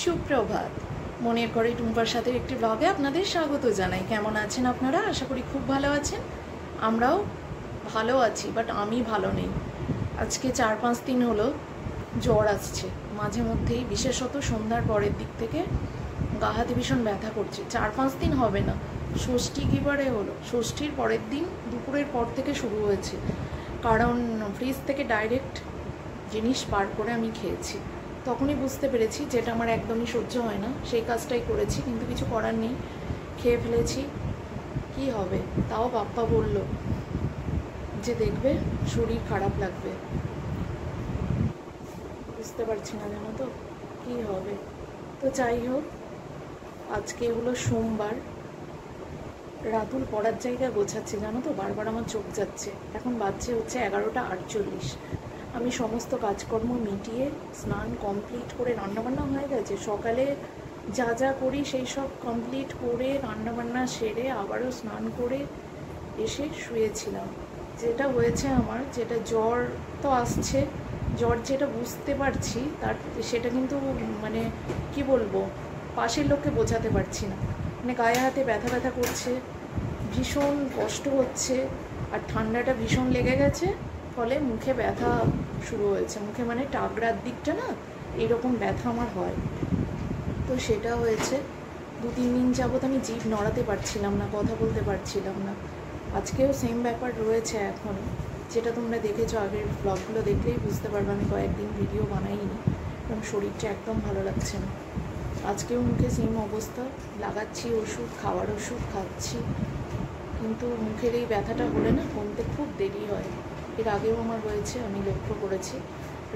সুপ্রভাত। মনের ঘরে টুম্পার সাথে একটি ব্লগে আপনাদের স্বাগত জানাই। কেমন আছেন আপনারা? আশা করি খুব ভালো আছেন। আমরাও ভালো আছি, বাট আমি ভালো নেই। আজকে 4-5 দিন হলো জ্বর আসছে মাঝে মধ্যেই, বিশেষত সন্ধ্যার পরের দিক থেকে গা হাতে ভীষণ ব্যথা করছে। 4-5 দিন হবে না, ষষ্ঠী কিবারে হলো, ষষ্ঠীর পরের দিন দুপুরের পর থেকে শুরু হয়েছে। কারণ ফ্রিজ থেকে ডাইরেক্ট জিনিস বার করে আমি খেয়েছি, তখনই বুঝতে পেরেছি যেটা আমার একদমই সহ্য হয় না, সেই কাজটাই করেছি। কিন্তু কিছু করার নেই, খেয়ে ফেলেছি, কি হবে। তাও বাপ্পা বলল যে দেখবে শরীর খারাপ লাগবে। বুঝতে পারছি না, জানো তো কী হবে। তো যাই হোক, আজকে হলো সোমবার। রাতুল পড়ার জায়গা গোছাচ্ছে, জানো তো, বারবার আমার চোখ যাচ্ছে। এখন বাজছে হচ্ছে 11:48। আমি সমস্ত কাজকর্ম মিটিয়ে স্নান কমপ্লিট করে, রান্নাবান্না হয়ে গেছে সকালে যা যা করি সেই সব কমপ্লিট করে রান্নাবান্না সেরে আবারও স্নান করে এসে শুয়েছিলাম। যেটা হয়েছে আমার, যেটা জ্বর তো আসছে, জ্বর যেটা বুঝতে পারছি তার সেটা কিন্তু মানে কি বলবো, পাশের লোককে বোঝাতে পারছি না। মানে গায়ে হাতে ব্যথা ব্যথা করছে, ভীষণ কষ্ট হচ্ছে, আর ঠান্ডাটা ভীষণ লেগে গেছে, ফলে মুখে ব্যথা শুরু হয়েছে। মুখে মানে টাগড়ার দিকটা না, এইরকম ব্যথা আমার হয়। তো সেটা হয়েছে। 2-3 দিন যাবত আমি জিভ নড়াতে পারছিলাম না, কথা বলতে পারছিলাম না। আজকেও সেম ব্যাপার রয়েছে এখনও, যেটা তোমরা দেখেছো আগের ব্লগগুলো দেখলেই বুঝতে পারবে। আমি কয়েকদিন ভিডিও বানাইনি কারণ শরীরটা একদম ভালো লাগছে না। আজকেও মুখে সেম অবস্থা, লাগাচ্ছি ওষুধ, খাওয়ার ওষুধ খাচ্ছি, কিন্তু মুখের এই ব্যথাটা হলে না কমতে খুব দেরি হয়। এর আগেও আমার হয়েছে, আমি লক্ষ্য করেছি।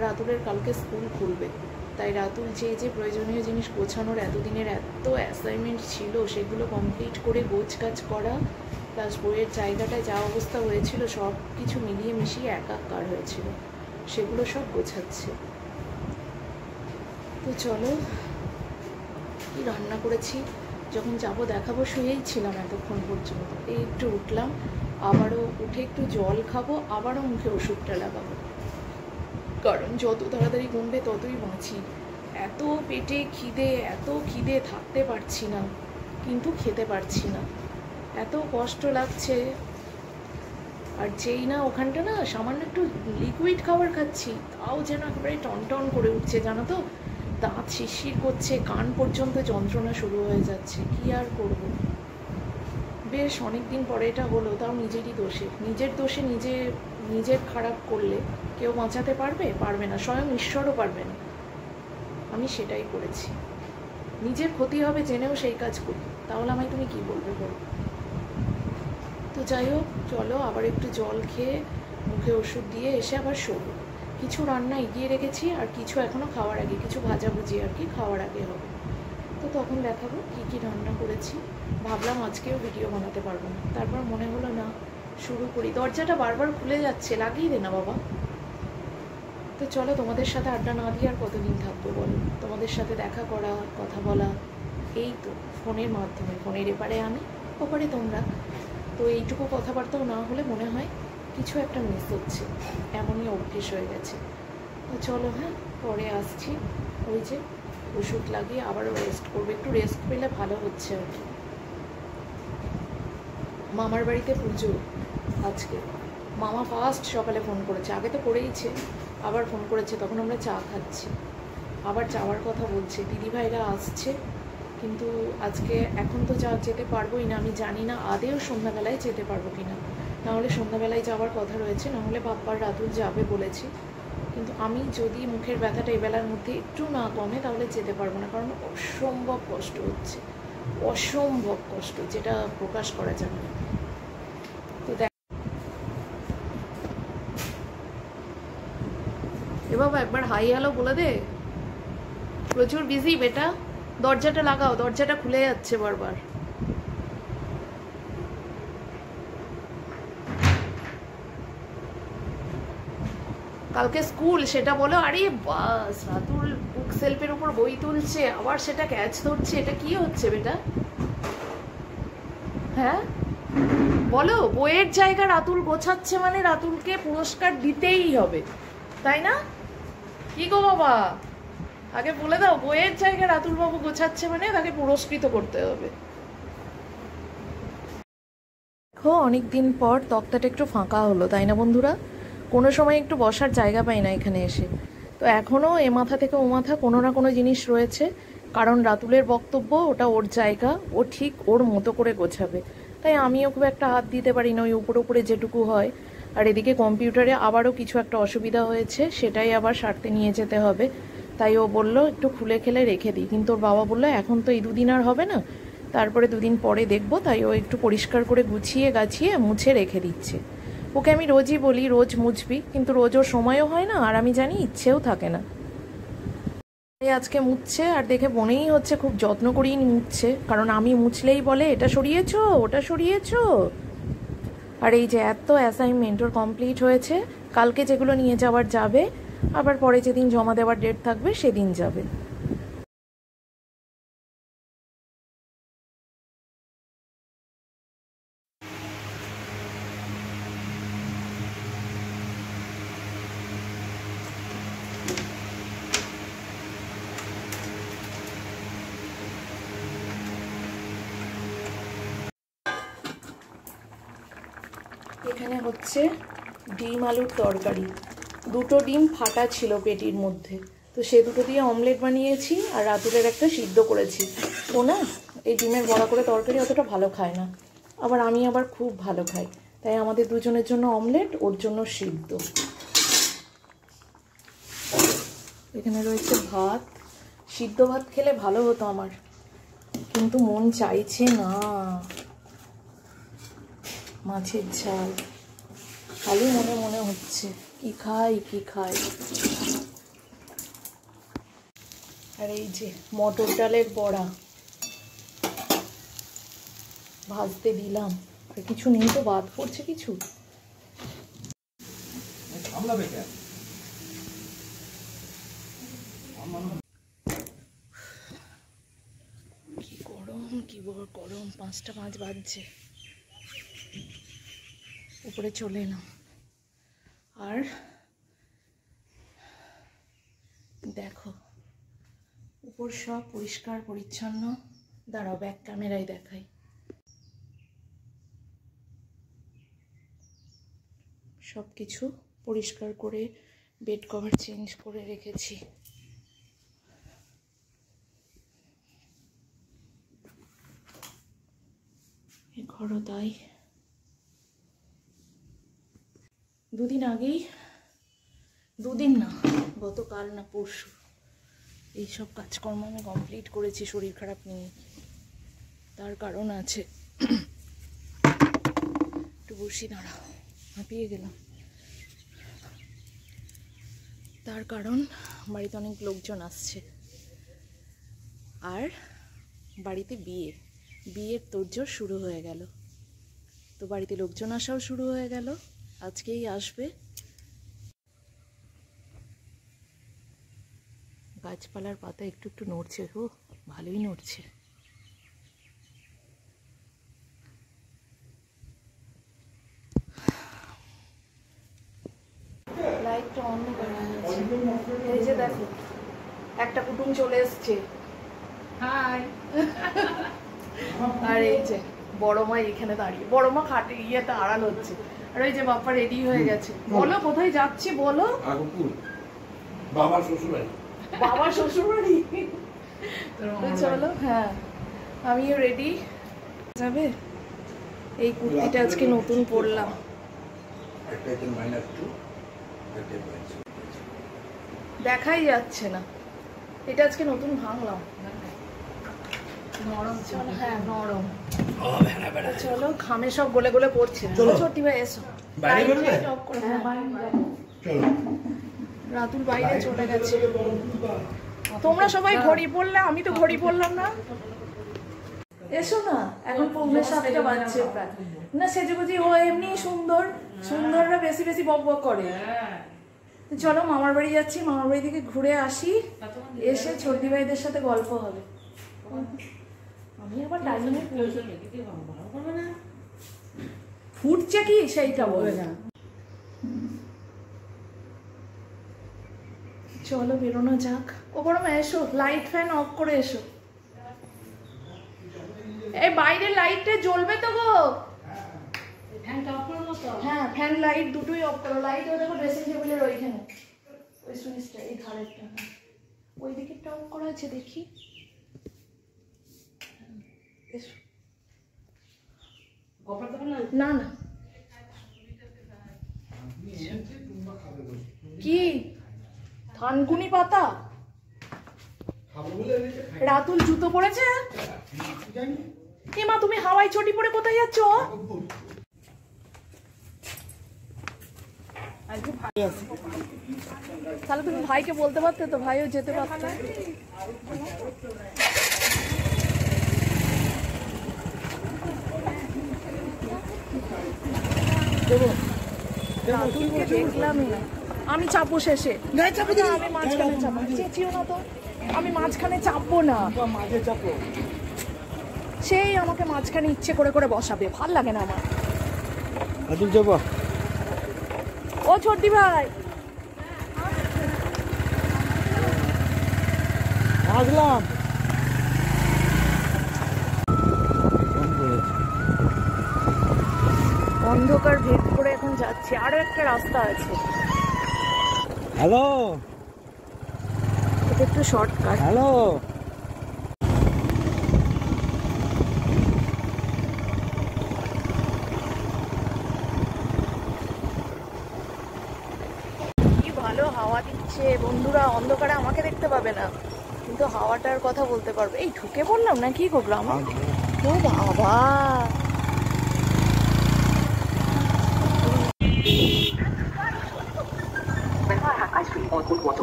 রাতুলের কালকে স্কুল খুলবে, তাই রাতুল যে প্রয়োজনীয় জিনিস গোছানোর এতদিনের এত অ্যাসাইনমেন্ট ছিল, সেগুলো কমপ্লিট করে গোছ কাজ করা, প্লাস বইয়ের জায়গাটায় যা অবস্থা হয়েছিল সব কিছু মিলিয়ে মিশিয়ে একাকার হয়েছিল, সেগুলো সব গোছাচ্ছে। তো চলো, কি রান্না করেছি যখন যাবো দেখাবো। শুয়েই ছিলাম এতক্ষণ পর্যন্ত, এই একটু উঠলাম, আবারও উঠে একটু জল খাবো, আবারও মুখে ওষুধটা লাগাবো, কারণ যত তাড়াতাড়ি কমবে ততই বাঁচি। এত পেটে খিদে, এত খিদে, থাকতে পারছি না, কিন্তু খেতে পারছি না, এত কষ্ট লাগছে। আর যেই না ওখানটা না সামান্য একটু লিকুইড খাবার খাচ্ছি, তাও যেন একেবারে টনটন করে উঠছে, জানো তো, দাঁত শিরশির করছে, কান পর্যন্ত যন্ত্রণা শুরু হয়ে যাচ্ছে। কি আর করব, বেশ অনেক দিন পরে এটা হলো, তাও নিজেরই দোষে। নিজের দোষে নিজের খারাপ করলে কেউ বাঁচাতে পারবে না, স্বয়ং ঈশ্বরও পারবে না। আমি সেটাই করেছি, নিজের ক্ষতি হবে জেনেও সেই কাজ করি, তাহলে আমায় তুমি কি বলবে বলো। তো যাই হোক, চলো আবার একটু জল খেয়ে মুখে ওষুধ দিয়ে এসে আবার শোবো। কিছু রান্না এগিয়ে রেখেছি, আর কিছু এখনও খাওয়ার আগে, কিছু ভাজাভুজি আর কি খাওয়ার আগে হবে। তো তখন দেখাবো কি কি রান্না করেছি। ভাবলাম আজকেও ভিডিও বানাতে পারবো না, তারপর মনে হলো না, শুরু করি। দরজাটা বারবার খুলে যাচ্ছে, লাগিয়ে দে না বাবা। তো চলো, তোমাদের সাথে আড্ডা না দিয়ে আর কতদিন থাকবো বলো। তোমাদের সাথে দেখা করা, কথা বলা, এই তো ফোনের মাধ্যমে, ফোনের এপারে আমি, ওপারে তোমরা। তো এইটুকু কথাবার্তাও না হলে মনে হয় কিছু একটা মিস হচ্ছে, এমনই অভ্যেস হয়ে গেছে। তো চলো, হ্যাঁ পরে আসছি। ওই যে ওষুধ লাগিয়ে আবারও রেস্ট করবো, একটু রেস্ট পেলে ভালো হচ্ছে আর কি। মামার বাড়িতে পুজো আজকে। মামা ফার্স্ট সকালে ফোন করেছে, আগে তো করেইছে, আবার ফোন করেছে, তখন আমরা চা খাচ্ছি, আবার যাওয়ার কথা বলছে। দিদিভাইরা আসছে, কিন্তু আজকে এখন তো যেতে পারবোই না। আমি জানি না আদেও সন্ধ্যাবেলায় যেতে পারবো কি না, নাহলে সন্ধ্যাবেলায় যাওয়ার কথা রয়েছে, নাহলে বাপ্পার রাতুল যাবে বলেছি। কিন্তু আমি যদি মুখের ব্যথাটা এবেলার মধ্যে একটু না কমে তাহলে যেতে পারবো না, কারণ অসম্ভব কষ্ট হচ্ছে, অসম্ভব কষ্ট, যেটা প্রকাশ করা যাবে না। তো দেখ এ বাবা, একবার হাই হ্যালো বলে দে। প্রচুর বিজি বেটা, দরজাটা লাগাও, দরজাটা খুলে যাচ্ছে বারবার। কালকে স্কুল সেটা বলো। আরে বাস, রাতুল বুক সেলফের উপর বই তুলছে, আবার সেটা ক্যাচ ধরছে, এটা কি হচ্ছে বেটা? হ্যাঁ বলো, বইয়ের জায়গা রাতুল গোছাচ্ছে মানে রাতুলকে পুরস্কার দিতেই হবে, তাই না? কি গো বাবা, আগে বলে দাও, বইয়ের জায়গায় রাতুল বাবু গোছাচ্ছে মানে তাকে পুরস্কৃত করতে হবে। দেখো অনেকদিন পর তক্তাটা একটু ফাঁকা হলো, তাই না বন্ধুরা? কোনো সময় একটু বসার জায়গা পাই না এখানে এসে। তো এখনও এ মাথা থেকে ও মাথা কোনো না কোনো জিনিস রয়েছে, কারণ রাতুলের বক্তব্য ওটা ওর জায়গা, ও ঠিক ওর মতো করে গোছাবে। তাই আমিও খুব একটা হাত দিতে পারি না, ওই উপরে উপরে যেটুকু হয়। আর এদিকে কম্পিউটারে আবারও কিছু একটা অসুবিধা হয়েছে, সেটাই আবার সারতে নিয়ে যেতে হবে। তাই ও বললো একটু খুলে খেলে রেখে দিই, কিন্তু ওর বাবা বললো এখন তো এই দুদিন আর হবে না, তারপরে দুদিন পরে দেখবো। তাই ও একটু পরিষ্কার করে গুছিয়ে গাছিয়ে মুছে রেখে দিচ্ছে। ওকে আমি রোজই বলি রোজ মুছবি, কিন্তু রোজ ওর সময়ও হয় না, আর আমি জানি ইচ্ছেও থাকে না। তাই আজকে মুছছে, আর দেখে মনেই হচ্ছে খুব যত্ন করেই মুছছে, কারণ আমি মুছলেই বলে এটা সরিয়েছো ওটা সরিয়েছো। আর এই যে এত অ্যাসাইনমেন্ট ওর কমপ্লিট হয়েছে, কালকে যেগুলো নিয়ে যাওয়ার যাবে, আবার পরে যেদিন জমা দেওয়ার ডেট থাকবে সেদিন যাবে। এখানে হচ্ছে ডিম আলুর তরকারি। দুটো ডিম ফাটা ছিল পেটির মধ্যে, তো সে দুটো দিয়ে অমলেট বানিয়েছি, আর রাতুলের একটা সিদ্ধ করেছি। ও না এই ডিমের বড়া করে তরকারি অতটা ভালো খায় না, আবার আমি আবার খুব ভালো খাই, তাই আমাদের দুজনের জন্য অমলেট, ওর জন্য সিদ্ধ। এখানে রয়েছে ভাত। সিদ্ধ ভাত খেলে ভালো হতো আমার, কিন্তু মন চাইছে না। মাছের ঝাল খালি মনে মনে হচ্ছে কি খাই কি খাই। আর এই যে মটর ডালের বড়া ভাজতে দিলাম, আর কিছু নেই তো, বাদ পড়ছে কিছু। কি গরম, কি গরম, 5টা 5 বাজছে। উপরে চলে এলাম, আর দেখো উপর সব পরিষ্কার পরিচ্ছন্ন। দাঁড়াও ব্যাক ক্যামেরায় দেখাই। সব কিছু পরিষ্কার করে বেড কভার চেঞ্জ করে রেখেছি। এ ঘরও তাই। দুদিন আগেই, দুদিন না গতকাল না পরশু, এইসব কাজকর্ম আমি কমপ্লিট করেছি শরীর খারাপ নিয়ে। তার কারণ আছে, একটু বসি দাঁড়া, হাঁপিয়ে গেলাম। তার কারণ বাড়িতে অনেক লোকজন আসছে, আর বাড়িতে বিয়ের তোড়জোড় শুরু হয়ে গেল। তো বাড়িতে লোকজন আসাও শুরু হয়ে গেল, আজকেই আসবে। গাছপালার পাতা একটু একটু নড়ছে, ও ভালোই নড়ছে। লাইটটা অন করে আছে। এই যে দেখো একটা কুটুম চলে এসছে। হাই। আর এই যে বড় মা এখানে দাঁড়িয়ে, বড় মা খাটে ইয়েতে আড়াল হচ্ছে। আর ওই যে বাপ্পা রেডি হয়ে গেছে। বলো কোথায় যাচ্ছি বলো? বাবার শ্বশুরবাড়ি। বাবার শ্বশুরবাড়ি। চলো, হ্যাঁ আমিও রেডি। যাবে? এই কুর্তিটা আজকে নতুন পরলাম। দেখাই যাচ্ছে না, এটা আজকে নতুন ভাঙলাম। নরম, চলো হ্যাঁ নরম। চলো ঘামে সব গলে গলে পড়ছে। ছোটি ভাই এসো, রাতুল বাইরে চলে গেছে। তোমরা সবাই ঘড়ি পড়লে, আমি তো ঘড়ি পড়লাম না। এসো না, এখন 7:45 বাজছে প্রায়। না সেজেগুজি ও এমনি সুন্দর, সুন্দররা বেশি বেশি বক বক করে। চলো মামার বাড়ি যাচ্ছি, মামার বাড়ি থেকে ঘুরে আসি, এসে ছোটি ভাইদের সাথে গল্প হবে। আমি আবার টাইমে ফুটছে কি সেইটা বলে না। চলো বেরোনো যাক। ও বড় মা এসো, লাইট ফ্যান অফ করে এসো। এই বাইরের লাইটটা জ্বলবে তো গো? হ্যাঁ ফ্যান লাইট দুটোই অফ করো। লাইট ও দেখো ড্রেসিং টেবিলের ওইখানে, ওই সুইচটা এই ধারেরটা, ওই দিকেরটা অফ করা আছে দেখি। এসো। না না কি থানকুনি পাতা? রাতুল জুতো পরেছে? মা তুমি হাওয়াই চটি পরে কোথায় যাচ্ছ? তাহলে তুমি ভাইকে বলতে পারতে তো, ভাইও যেতে পারত। দেখলামই না। আমি চাপবো শেষে, আমি মাঝখানে চাপবো। চেঁচিও না তো, আমি মাঝখানে চাপবো না। সেই আমাকে মাঝখানে ইচ্ছে করে করে বসাবে, ভাল লাগে না আমার। ও ছোটি ভাই আসলাম। অন্ধকার ভেদ করে এখন যাচ্ছি, আরো একটা রাস্তা আছে। হ্যালো, এটা একটু শর্টকাট। হ্যালো, কি ভালো হাওয়া দিচ্ছে বন্ধুরা। অন্ধকারে আমাকে দেখতে পাবে না, কিন্তু হাওয়াটার কথা বলতে পারবে। এই ঢুকে পড়লাম না কি গো গ্রামে? ও বাবা,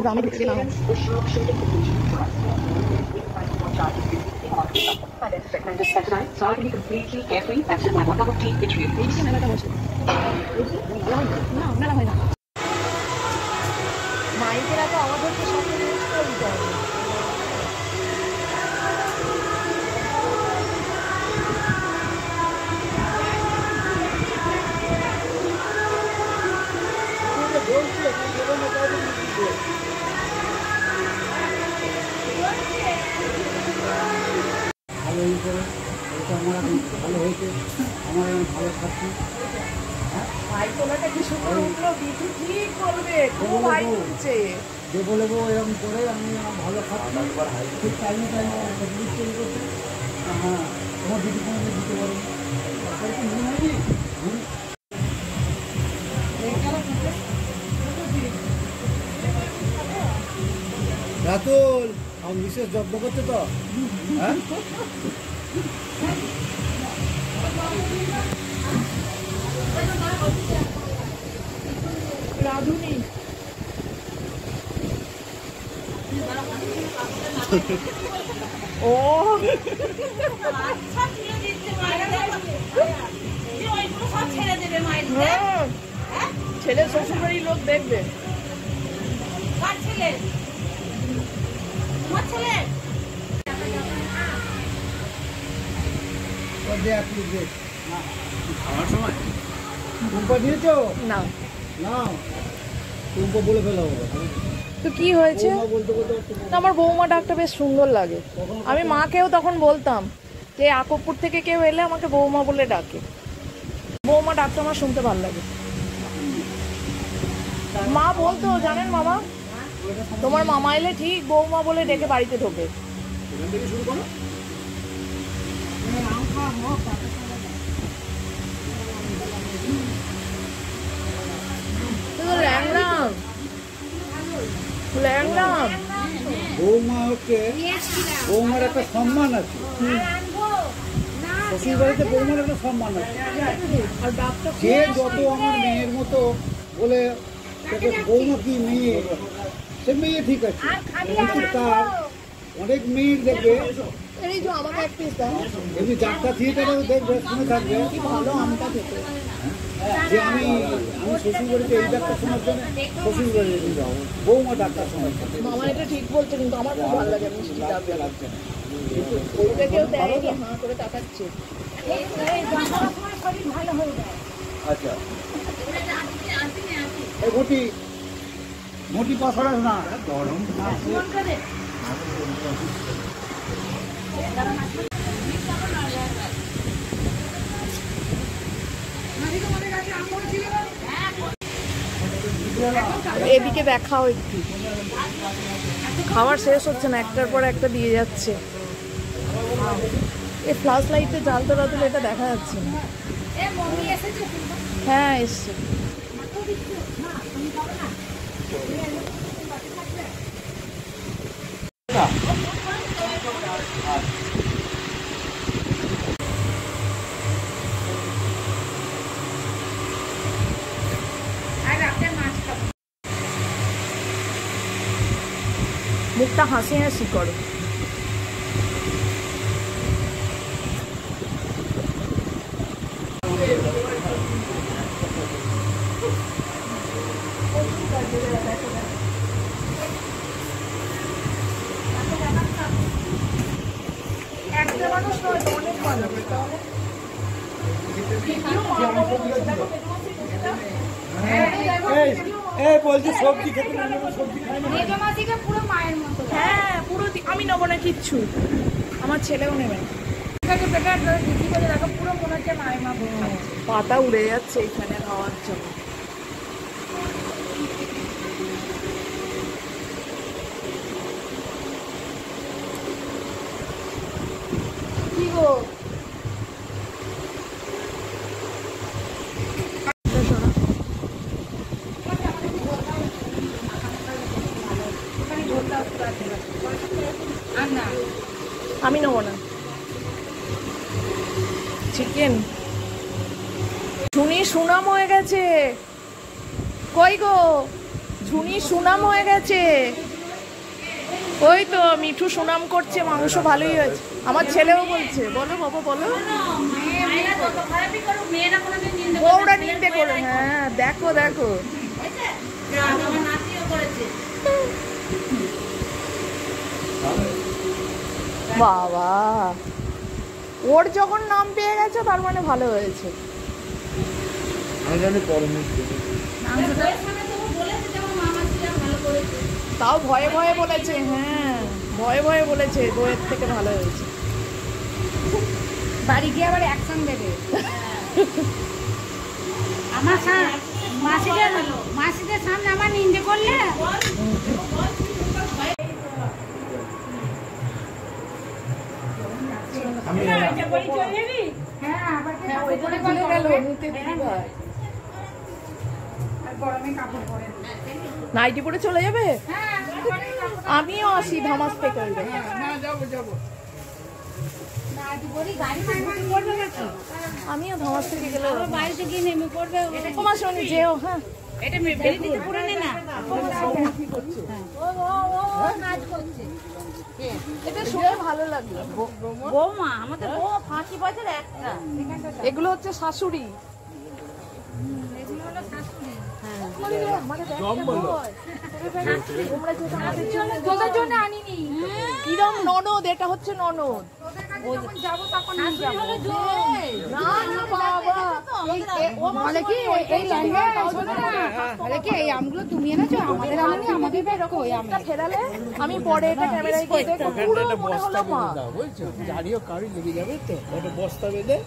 গ্রামে ঢুকে গেলাম। মাইকের এত আওয়াজ হচ্ছে, সামনে ইউজ করে দিতে হবে। ভালো ই করে এটা আমার ভালো হয়েছে, আমার ভালো খাচ্ছি। ভাই তোলাটা কি সুন্দর উঠলো, বিটু ঠিক করবে, খুব ভাই উঠছে। দেবো লেবো এরকম করে আমি ভালো খাচ্ছি, ঠিক টাইমে টাইমে তৈরি করছি। হ্যাঁ, তোমার দিদি কোনো দিতে পারো রাতুল, আমার বিশেষ যত্ন করছে তো। হ্যাঁ, রাধুনি ও ছেলে শ্বশুর বাড়ির লোক দেখবে। খাওয়ার সময় টুম্পা দিয়েছো? না না, টুম্পা বলে ফেলা হবে। তো কি হয়েছে? বলতে বলতে না, আমার বৌমা ডাকটা বেশ সুন্দর লাগে। আমি মাকেও তখন বলতাম যে আকবপুর থেকে কেউ এলে আমাকে বৌমা বলে ডাকে। বৌমা ডাকটা আমার শুনতে ভালো লাগে। মা বলতো জানেন মামা, তোমার মামা এলে ঠিক বৌমা বলে ডেকে বাড়িতে ঢোকে। এখান থেকে শুরু করো। ল্যাংরাম ল্যাংরাম বৌমা হচ্ছে, বৌমার একটা সম্মান আছে। শ্বশুর বাড়িতে বৌমার একটা সম্মান আছে। আর ডাকটা সে যত আমার মেয়ের মতো বলে তাকে বৌমা কি মেয়ে, সে মেয়ে ঠিক আছে, কিন্তু তার অনেক মেয়ের দেখবে, এই যে আমাকে এক পিস দাও। এমনি যাত্রা থিয়েটারেও দেখবে, শুনে থাকবে কি ভালো আমটা খেতে। যে আমি শ্বশুর বাড়িতে এই ডাক্তার শোনার জন্য শ্বশুর বাড়িতে যাবো, বৌমা ডাক্তার শোনার জন্য। মামা এটা ঠিক বলছে, কিন্তু আমার খুব ভালো লাগে মিষ্টি ডাক লাগছে না। ওটা কেউ দেয়নি, হাঁ করে তাকাচ্ছে। আচ্ছা, এই ঘটি মোটি পাথরের না। গরম এদিকে দেখাও একটু, খাবার শেষ হচ্ছে না, একটার পর একটা দিয়ে যাচ্ছে। এই ফ্ল্যাশ লাইটে জাল তোলা তুলে এটা দেখা যাচ্ছে না। হ্যাঁ এসছে। মুখটা হাসি হাসি করো। একটা মানুষ নয়, অনেক মানুষ। বলছি সবজি খেতে সবজি খাই না। পুরো মায়ের মতো। হ্যাঁ পুরো আমি নেবো না কিচ্ছু, আমার ছেলেও নেবে না। পুরো মনে হচ্ছে মায়ের মা পাতা উড়ে যাচ্ছে এখানে খাওয়ার জন্য। কি গো আমি নেবো না চিকেন। ঝুনি সুনাম হয়ে গেছে। কই গো ঝুনি সুনাম হয়ে গেছে। ওই তো মিঠু সুনাম করছে, মাংস ভালোই হয়েছে। আমার ছেলেও বলছে। বলো বাবা বলো। বউরা নিন্দে করে। হ্যাঁ দেখো দেখো বাবা, ওর যখন নাম পেয়ে গেছে তার মানে ভালো হয়েছে। তাও ভয়ে ভয়ে বলেছে। হ্যাঁ ভয়ে ভয়ে বলেছে বইয়ের থেকে ভালো হয়েছে। বাড়ি গিয়ে আবার অ্যাকশন দেবে। আমার মাসিদের সামনে আমার নিন্দে করলে নাইটি পরে চলে যাবে। আমিও আসি ধামাস থেকে। আমিও ধামাস থেকে গেলে বাড়িতে গিয়ে নেমে পড়বে। তোমার সঙ্গে যেও। হ্যাঁ এটা বেরিয়ে পড়ে নে না। কাজ করছে। এটা শুনে ভালো লাগলো। বৌমা আমাদের বউ ফাঁকি বাজার একটা। এগুলো হচ্ছে শাশুড়ি। তোদের জন্য আনিনি। কিরম ননদ, এটা হচ্ছে ননদ। এই আমগুলো তুমি এনেছো, আমাদের আনি আমাদের ফেরালে আমি পরে এটা ক্যামেরায় গিয়ে দেখো। পুরো মনে হলো মা। গাড়িও কারি লেগে যাবে তো, একটা বস্তা বেঁধে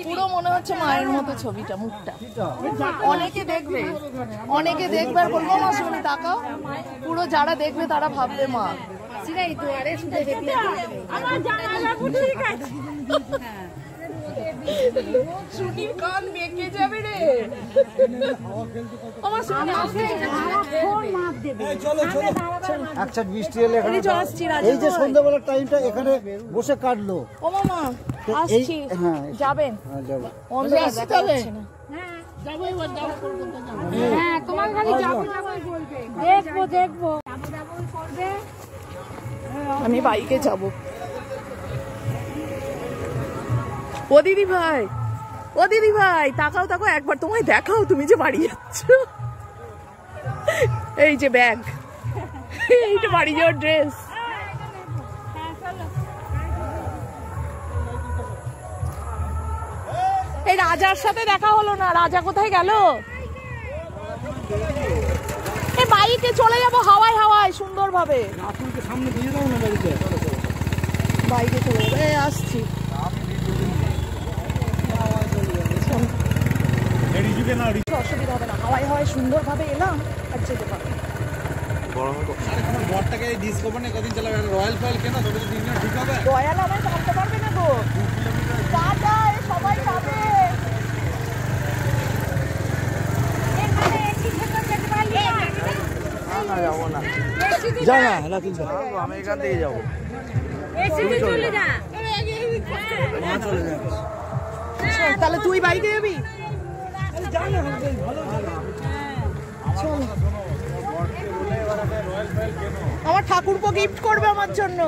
পুরো মনে হচ্ছে মায়ের মতো ছবিটা, মুখটা। অনেকে দেখবে, অনেকে দেখবে আর বলবো মা শুনি তাকাও। পুরো যারা দেখবে তারা ভাববে মা। শুনির কান মেকে যাবে রে। আমার শুনি আচ্ছা বৃষ্টি এলে এই যে সন্ধ্যাবেলার টাইমটা এখানে বসে কাটলো। ও মামা আসছি। যাবেন? অন্ধকার দেখা যাচ্ছে না। হ্যাঁ তোমার খালি যাবো দেখবো দেখবো। আমি বাইকে যাব। ও দিদি ভাই, ও দিদি ভাই তাকাও তাকাও একবার, তোমায় দেখাও তুমি যে বাড়ি যাচ্ছ। এই যে ব্যাগ, এইটা বাড়ি যাওয়ার ড্রেস। এই রাজার সাথে দেখা হলো না, রাজা কোথায় গেল? এই বাইকে চলে যাবো হাওয়ায় হাওয়ায় সুন্দর ভাবে। রাতুলকে সামনে দিয়ে দাও না বাড়িতে। বাইকে চলে যাবো, এই আসছি। অসুবিধা হবে না, হাওয়ায় হাওয়ায় সুন্দর ভাবে এলাম আর যেতে পারবো। বরটাকে ডিসকভার নিয়ে কদিন চালাবে? রয়্যাল ফয়েল কেন? তবে তো দিনটা ঠিক হবে। রয়্যাল আমায় থামতে পারবে না গো, টাটা, সবাই যাবে। যা না রাতুল যা, আমি এখান থেকে যাবো। চলে যা। তাহলে তুই বাইকে যাবি? চল, আমার ঠাকুরপো গিফট করবে আমার জন্য।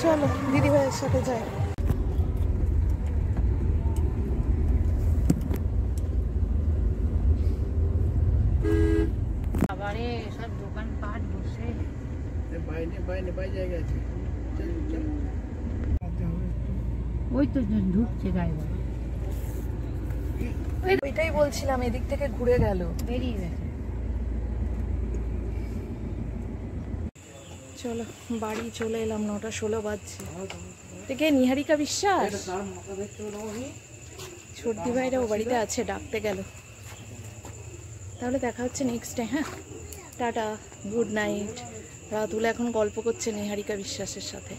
চলো দিদি ভাইয়ের সাথে যাই। আবারে সব দোকান পাট বসে। বাই জায়গা আছে। ওই তো ঢুকছে ড্রাইভার, ওইটাই বলছিলাম, এদিক থেকে ঘুরে গেল। বেরিয়ে গেছে। চলো বাড়ি চলে এলাম, 9:16 বাজছে। থেকে নিহারিকা বিশ্বাস ছোটদি ভাইরা ও বাড়িতে আছে, ডাকতে গেল। তাহলে দেখা হচ্ছে নেক্সট ডে। হ্যাঁ, টাটা, গুড নাইট। রাতুল এখন গল্প করছে নিহারিকা বিশ্বাসের সাথে।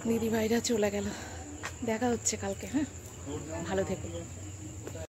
দিদি ভাইরা চলে গেল, দেখা হচ্ছে কালকে। হ্যাঁ, ভালো থেকো।